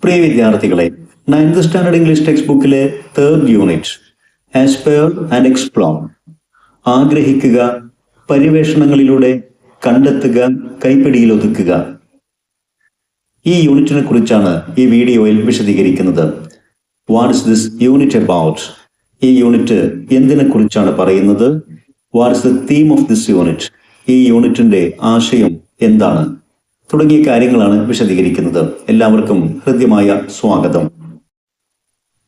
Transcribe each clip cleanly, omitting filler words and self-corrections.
പ്രിയ വിദ്യാർത്ഥികളെ, 9th standard English text ബുക്കിലെ 3rd unit aspire and explore, ആഗ്രഹിക്കുക, പര്യവേഷണങ്ങളിലൂടെ കണ്ടെത്തുക, കൈപ്പിടിയിൽ ഒതുക്കുക, ഈ യൂണിറ്റിനെ കുറിച്ചാണ് ഈ വീഡിയോയിൽ വിശദീകരിക്കുന്നത്. What is this unit about? ഈ യൂണിറ്റ് എന്തിനെ കുറിച്ചാണ് പറയുന്നത്? What is the theme of this unit? ഈ യൂണിറ്റിന്റെ ആശയം എന്താണ്? തുടങ്ങിയ കാര്യങ്ങളാണ് വിശദീകരിക്കുന്നത്. എല്ലാവർക്കും ഹൃദ്യമായ സ്വാഗതം.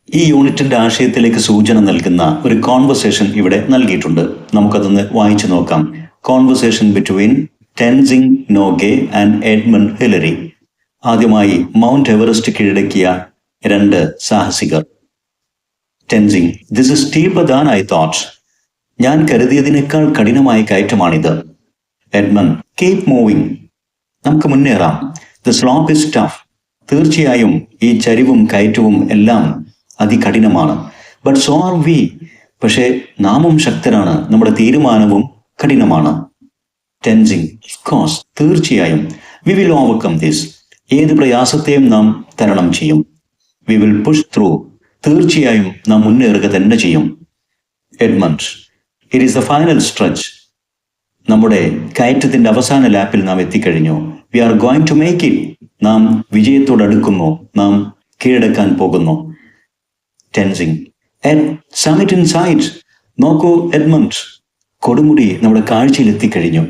ഈ യൂണിറ്റിന്റെ ആശയത്തിലേക്ക് സൂചന നൽകുന്ന ഒരു കോൺവെർസേഷൻ ഇവിടെ നൽകിയിട്ടുണ്ട്. നമുക്കതൊന്ന് വായിച്ചു നോക്കാം. Conversation between Tenzing Norgay and Edmund Hillary. ആദ്യമായി മൗണ്ട് എവറസ്റ്റ് കീഴടക്കിയ രണ്ട് സാഹസികർ. Tenzing: this is steeper than I thought. ഞാൻ കരുതിയതിനേക്കാൾ കഠിനമായ കയറ്റമാണിത്. Edmund: keep moving. നമുക്ക് മുന്നേറാം. The slope is tough. തീർച്ചയായും ഈ ചരിവും കയറ്റവും എല്ലാം അതികഠിനമാണ്. But so are we. പക്ഷേ നാമും ശക്തരാണ്. നമ്മുടെ തീരുമാനവും കഠിനമാണ്. Tenzing: of course. തീർച്ചയായും. We will overcome this. ഏത് പ്രയാസത്തെയും നാം തരണം ചെയ്യും. We will push through. തീർച്ചയായും നാം മുന്നേറുക തന്നെ ചെയ്യും. Edmund: it is the final stretch. നമ്മുടെ കയറ്റത്തിന്റെ അവസാന ലാപ്പിൽ നാം എത്തിക്കഴിഞ്ഞു. We are going to make it. നാം വിജയത്തോടടുക്കുന്നു. നാം കീഴടക്കാൻ പോകുന്നു. Tenzing: at summit in sight. നോക്കൂ എഡ്മണ്ട്, കൊടുമുടി നമ്മുടെ കാഴ്ചയിൽ എത്തിക്കഴിഞ്ഞു.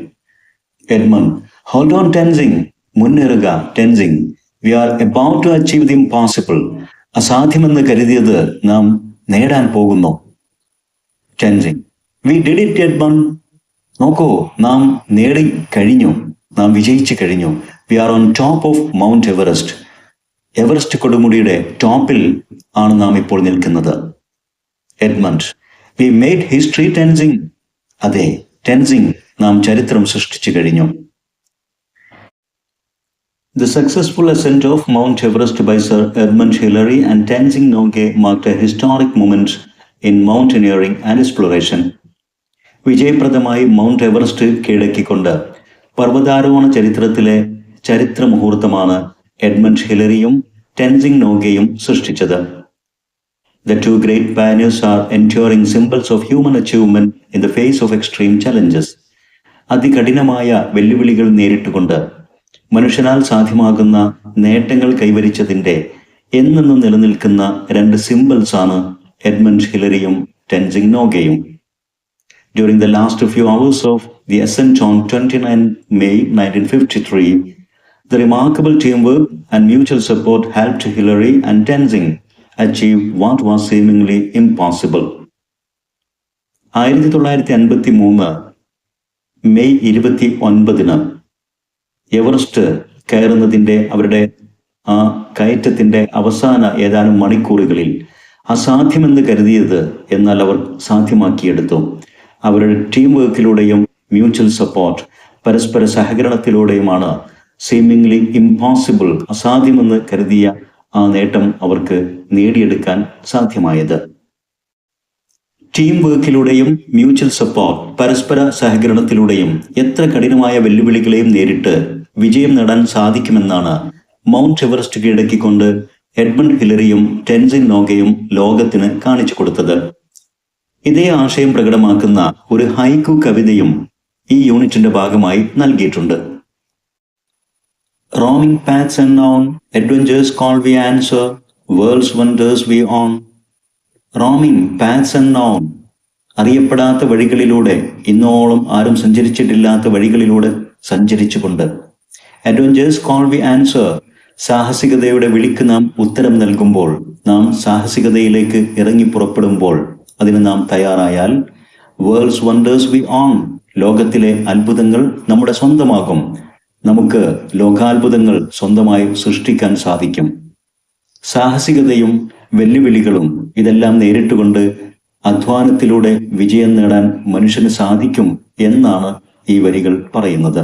Edmund: hold on Tenzing. മുന്നേറുക Tenzing. We are about to achieve the impossible. അസാധ്യമെന്ന് കരുതിയത് നാം നേടാൻ പോകുന്നു. Tenzing: we did it Edmund. നോക്കൂ, നാം നേടി കഴിഞ്ഞു. നാം വിജയിച്ചു കഴിഞ്ഞു. V R on top of Mount Everest. Everest കൊടുമുടിയുടെ ടോപ്പിൽ ആണ് നാം ഇപ്പോൾ നിൽക്കുന്നത്. Edmund: we made history Tenzing. അതെ ടെൻസിങ്, നാം ചരിത്രം സൃഷ്ടിച്ചു കഴിഞ്ഞു. The successful ascent of Mount Everest by Sir Edmund Hillary and Tenzing Norgay marked a historic moment in mountaineering and exploration. വിജയപ്രദമായി മൗണ്ട് എവറസ്റ്റ് കീഴടക്കിക്കൊണ്ട് പർവ്വതാരോഹണ ചരിത്രത്തിലെ ചരിത്ര മുഹൂർത്തമാണ് എഡ്മണ്ട് ഹിലറിയും ടെൻസിങ് നോഗയും സൃഷ്ടിച്ചത്. The two great pioneers are enduring symbols of human achievement in the face of extreme challenges. അതികഠിനമായ വെല്ലുവിളികൾ നേരിട്ടുകൊണ്ട് മനുഷ്യനാൽ സാധ്യമാകുന്ന നേട്ടങ്ങൾ കൈവരിച്ചതിൻ്റെ എന്നെന്നും നിലനിൽക്കുന്ന രണ്ട് സിംബൽസ് ആണ് എഡ്മണ്ട് ഹിലറിയും ടെൻസിങ് നോഗയും. During the last few hours of the ascent on 29 May 1953, the remarkable teamwork and mutual support helped Hillary and Tenzing achieve what was seemingly impossible. 1953 May 29 Everest കയറുന്നതിൻ്റെ അവരുടെ ആ കയറ്റത്തിൻ്റെ അവസാന ഏതാനും മണിക്കൂറുകളിൽ അസാധ്യമെന്ന് കരുതിയത് എന്നാൽ അവർ സാധ്യമാക്കിയെടുത്തു. അവരുടെ ടീം വർക്കിലൂടെയും മ്യൂച്വൽ സപ്പോർട്ട്, പരസ്പര സഹകരണത്തിലൂടെയുമാണ് സീമിംഗ്ലി ഇംപോസിബിൾ, അസാധ്യമെന്ന് കരുതിയ ആ നേട്ടം അവർക്ക് നേടിയെടുക്കാൻ സാധ്യമായത്. ടീം വർക്കിലൂടെയും മ്യൂച്വൽ സപ്പോർട്ട്, പരസ്പര സഹകരണത്തിലൂടെയും എത്ര കഠിനമായ വെല്ലുവിളികളെയും നേരിട്ട് വിജയം നേടാൻ സാധിക്കുമെന്നാണ് മൗണ്ട് എവറസ്റ്റ് കീഴടക്കിക്കൊണ്ട് എഡ്മണ്ട് ഹിലറിയും ടെൻസിങ് നോഗയും ലോകത്തിന് കാണിച്ചു കൊടുത്തത്. ഇതേ ആശയം പ്രകടമാക്കുന്ന ഒരു ഹൈക്കു കവിതയും ഈ യൂണിറ്റിന്റെ ഭാഗമായി നൽകിയിട്ടുണ്ട്. Roaming paths unknown, adventures call we answer, worlds wonders we own. Roaming paths unknown, അറിയപ്പെടാത്ത വഴികളിലൂടെ, ഇന്നോളം ആരും സഞ്ചരിച്ചിട്ടില്ലാത്ത വഴികളിലൂടെ സഞ്ചരിച്ചുകൊണ്ട്. അഡ്വഞ്ചേഴ്സ് കോൾ വി ആൻസർ, സാഹസികതയുടെ വിളിക്ക് നാം ഉത്തരം നൽകുമ്പോൾ, നാം സാഹസികതയിലേക്ക് ഇറങ്ങി പുറപ്പെടുമ്പോൾ, അതിന് നാം തയ്യാറായാൽ. വേൾഡ്സ് വണ്ടേഴ്സ് വി ഓൺ, ലോകത്തിലെ അത്ഭുതങ്ങൾ നമ്മുടെ സ്വന്തമാകും. നമുക്ക് ലോകാത്ഭുതങ്ങൾ സ്വന്തമായി സൃഷ്ടിക്കാൻ സാധിക്കും. സാഹസികതയും വെല്ലുവിളികളും ഇതെല്ലാം നേരിട്ടുകൊണ്ട് അധ്വാനത്തിലൂടെ വിജയം നേടാൻ മനുഷ്യന് സാധിക്കും എന്നാണ് ഈ വരികൾ പറയുന്നത്.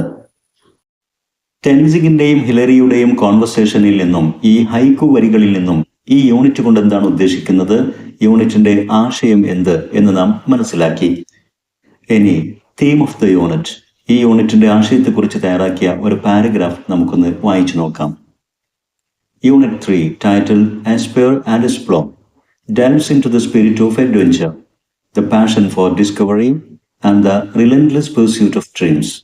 ടെൻസിങ്ങിന്റെയും ഹിലറിയുടെയും കോൺവെർസേഷനിൽ നിന്നും, ഈ ഹൈക്കു വരികളിൽ നിന്നും ഈ യൂണിറ്റ് കൊണ്ട് എന്താണ് ഉദ്ദേശിക്കുന്നത്, യൂണിറ്റിന്റെ ആശയം എന്ത് എന്ന് നാം മനസ്സിലാക്കി. ഇനി തീം ഓഫ് ദ യൂണിറ്റ്, ഈ യൂണിറ്റിന്റെ ആശയത്തെക്കുറിച്ച് തയ്യാറാക്കിയ ഒരു പാരഗ്രാഫ് നമുക്കൊന്ന് വായിച്ചു നോക്കാം. Unit 3, titled Aspire and Explore, delves into the spirit of adventure, the passion for discovery, and the relentless pursuit of dreams.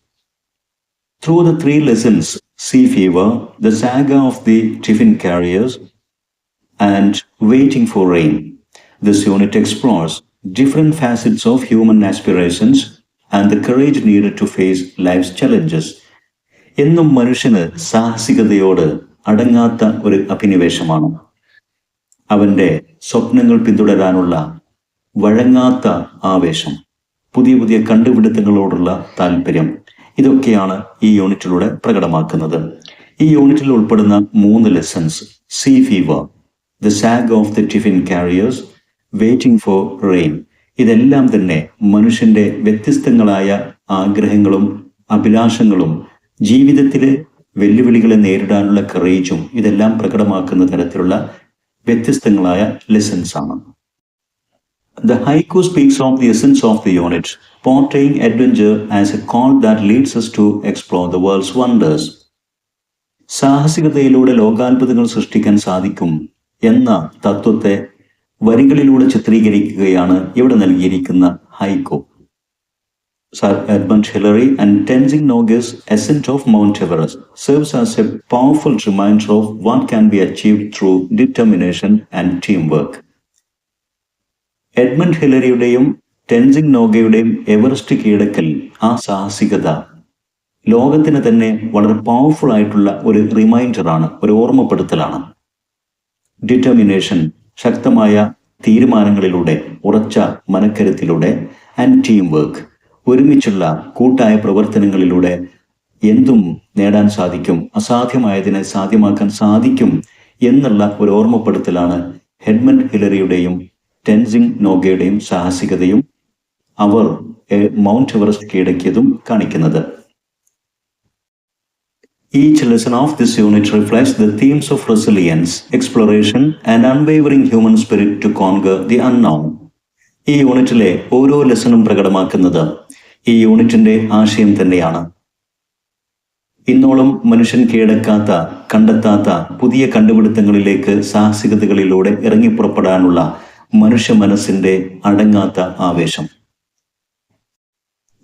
Through the 3 lessons, Sea Fever, the saga of the tiffin carriers, and Waiting for Rain, this unit explores different facets of human aspirations and the courage needed to face life's challenges. എന്നും മനുഷ്യന് സാഹസികതയോട് അടങ്ങാത്ത ഒരു അഭിനിവേശമാണ്. അവൻ്റെ സ്വപ്നങ്ങൾ പിന്തുടരാനുള്ള വഴങ്ങാത്ത ആവേശം, പുതിയ പുതിയ കണ്ടുപിടുത്തങ്ങളോടുള്ള താല്പര്യം, ഇതൊക്കെയാണ് ഈ യൂണിറ്റിലൂടെ പ്രകടമാക്കുന്നത്. ഈ യൂണിറ്റിൽ ഉൾപ്പെടുന്ന 3 lessons, sea fever, the saga of the tiffin carriers, waiting for rain, ഇതെല്ലാം തന്നെ മനുഷ്യന്റെ വ്യത്യസ്തങ്ങളായ ആഗ്രഹങ്ങളും അഭിലാഷങ്ങളും ജീവിതത്തിലെ വെല്ലുവിളികളെ നേരിടാനുള്ള കറേജും ഇതെല്ലാം പ്രകടമാക്കുന്ന തരത്തിലുള്ള വ്യത്യസ്തങ്ങളായ ലെസൺസ് ആണ്. The haiku speaks of the essence of the unit, portraying adventure as a call that leads us to explore the world's wonders. സാഹസികതയിലൂടെ ലോകാത്ഭുതങ്ങൾ സൃഷ്ടിക്കാൻ സാധിക്കും എന്ന തത്വത്തെ വരികളിലൂടെ ചിത്രീകരിക്കുകയാണ് ഇവിടെ നൽകിയിരിക്കുന്ന ഹൈക്കു. Sir Edmund Hillary and Tenzing Norgay's Ascent of Mount Everest serves as a powerful reminder of what can be achieved through determination and teamwork. Edmund ഹിലറിയുടെയും ടെൻസിംഗ് നോഗയുടെയും Everest കീഴടക്കൽ, ആ സാഹസികത ലോകത്തിന് തന്നെ വളരെ പവർഫുൾ ആയിട്ടുള്ള ഒരു റിമൈൻഡറാണ്, ഒരു ഓർമ്മപ്പെടുത്തലാണ്. ഡിറ്റർമിനേഷൻ, ശക്തമായ തീരുമാനങ്ങളിലൂടെ, ഉറച്ച മനക്കരുത്തിലൂടെ, ആൻഡ് ടീം വർക്ക്, ഒരുമിച്ചുള്ള കൂട്ടായ പ്രവർത്തനങ്ങളിലൂടെ എന്തും നേടാൻ സാധിക്കും, അസാധ്യമായതിനെ സാധ്യമാക്കാൻ സാധിക്കും എന്നുള്ള ഒരു ഓർമ്മപ്പെടുത്തലാണ് എഡ്മണ്ട് ഹിലറിയുടെയും ടെൻസിംഗ് നോഗയുടെയും സാഹസികതയും അവർ മൗണ്ട് എവറസ്റ്റ് കീഴടക്കിയതും കാണിക്കുന്നത്. Each lesson of this unit reflects the themes of resilience, exploration, and unwavering human spirit to conquer the unknown. ഈ യൂണിറ്റിലെ ഓരോ ലെസണും പ്രകടമാക്കുന്നത് ഈ യൂണിറ്റിന്റെ ആശയം തന്നെയാണ്. ഇന്നോളം മനുഷ്യൻ കീഴടക്കാത്ത, കണ്ടെത്താത്ത പുതിയ കണ്ടുപിടുത്തങ്ങളിലേക്ക് സാഹസികതകളിലൂടെ ഇറങ്ങിപ്പുറപ്പെടാനുള്ള മനുഷ്യ മനസ്സിന്റെ അടങ്ങാത്ത ആവേശം.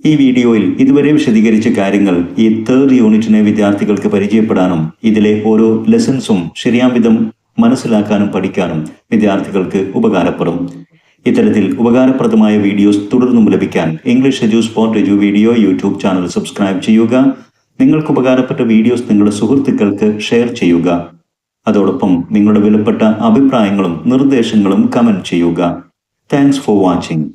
ഈ വീഡിയോയിൽ ഇതുവരെ വിശദീകരിച്ച കാര്യങ്ങൾ ഈ 3rd യൂണിറ്റിനെ വിദ്യാർത്ഥികൾക്ക് പരിചയപ്പെടാനും ഇതിലെ ഓരോ ലെസൺസും ശരിയാംവിധം മനസ്സിലാക്കാനും പഠിക്കാനും വിദ്യാർത്ഥികൾക്ക് ഉപകാരപ്പെടും. ഇത്തരത്തിൽ ഉപകാരപ്രദമായ വീഡിയോസ് തുടർന്നും ലഭിക്കാൻ English edu spot edu video YouTube channel subscribe ചെയ്യുക. നിങ്ങൾക്ക് ഉപകാരപ്പെട്ട വീഡിയോസ് നിങ്ങളുടെ സുഹൃത്തുക്കൾക്ക് ഷെയർ ചെയ്യുക. അതോടൊപ്പം നിങ്ങളുടെ വിലപ്പെട്ട അഭിപ്രായങ്ങളും നിർദ്ദേശങ്ങളും കമന്റ് ചെയ്യുക. Thanks for watching.